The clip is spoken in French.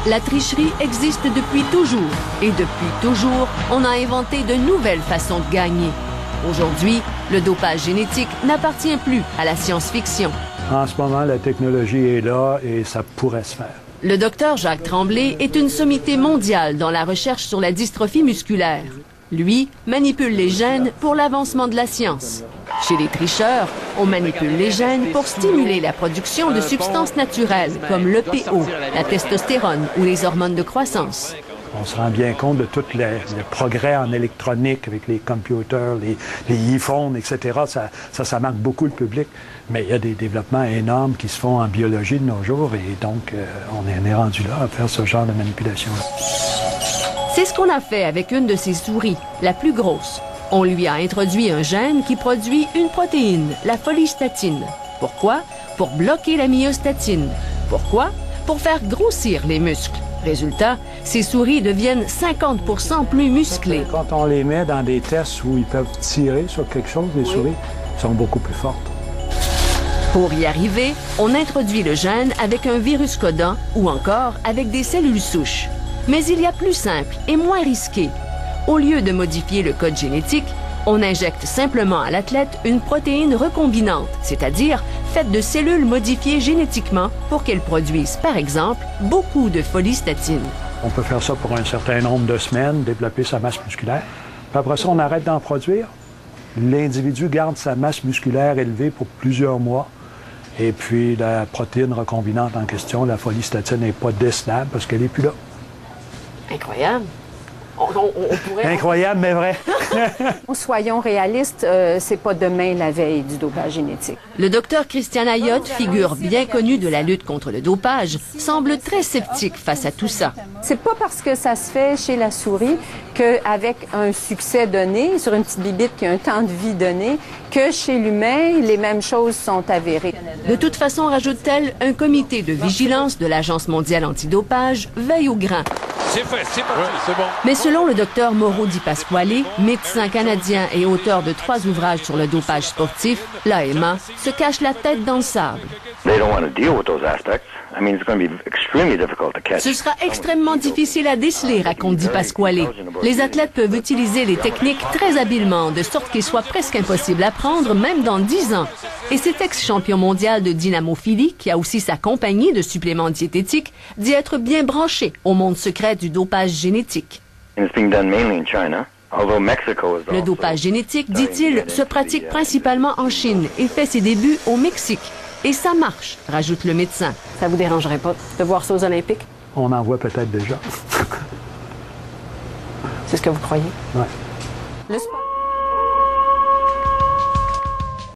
La tricherie existe depuis toujours. Et depuis toujours, on a inventé de nouvelles façons de gagner. Aujourd'hui, le dopage génétique n'appartient plus à la science-fiction. En ce moment, la technologie est là et ça pourrait se faire. Le docteur Jacques Tremblay est une sommité mondiale dans la recherche sur la dystrophie musculaire. Lui manipule les gènes pour l'avancement de la science. Chez les tricheurs, on manipule les gènes pour stimuler la production de substances naturelles comme l'EPO, la testostérone ou les hormones de croissance. On se rend bien compte de tout le progrès en électronique avec les computers, les iPhones, etc. Ça marque beaucoup le public. Mais il y a des développements énormes qui se font en biologie de nos jours et donc on est rendu là à faire ce genre de manipulation. C'est ce qu'on a fait avec une de ces souris, la plus grosse. On lui a introduit un gène qui produit une protéine, la folistatine. Pourquoi? Pour bloquer la myostatine. Pourquoi? Pour faire grossir les muscles. Résultat, ces souris deviennent 50% plus musclées. Quand on les met dans des tests où ils peuvent tirer sur quelque chose, les souris sont beaucoup plus fortes. Pour y arriver, on introduit le gène avec un virus codant ou encore avec des cellules souches. Mais il y a plus simple et moins risqué. Au lieu de modifier le code génétique, on injecte simplement à l'athlète une protéine recombinante, c'est-à-dire faite de cellules modifiées génétiquement pour qu'elles produisent, par exemple, beaucoup de folistatine. On peut faire ça pour un certain nombre de semaines, développer sa masse musculaire. Puis après ça, on arrête d'en produire. L'individu garde sa masse musculaire élevée pour plusieurs mois. Et puis la protéine recombinante en question, la folistatine, n'est pas décelable parce qu'elle n'est plus là. Incroyable. On pourrait... Incroyable, mais vrai. Soyons réalistes, c'est pas demain la veille du dopage génétique. Le docteur Christian Ayotte, figure bien connue de la lutte contre le dopage, semble très sceptique face à tout ça. C'est pas parce que ça se fait chez la souris qu'avec un succès donné, sur une petite bibite qui a un temps de vie donné, que chez l'humain, les mêmes choses sont avérées. De toute façon, rajoute-t-elle, un comité de vigilance de l'Agence mondiale antidopage veille au grain. C'est fait, c'est parti. Ouais, c'est bon. Mais selon le docteur Mauro Di Pasquale, médecin canadien et auteur de 3 ouvrages sur le dopage sportif, l'AMA se cache la tête dans le sable. Ce sera extrêmement difficile à déceler, raconte Di Pasquale. Les athlètes peuvent utiliser les techniques très habilement, de sorte qu'il soit presque impossible à prendre, même dans 10 ans. Et cet ex-champion mondial de dynamophilie, qui a aussi sa compagnie de suppléments diététiques, dit être bien branché au monde secret du dopage génétique. Le dopage génétique, dit-il, se pratique principalement en Chine et fait ses débuts au Mexique. Et ça marche, rajoute le médecin. Ça vous dérangerait pas de voir ça aux Olympiques? On en voit peut-être déjà. C'est ce que vous croyez? Oui. Le sport.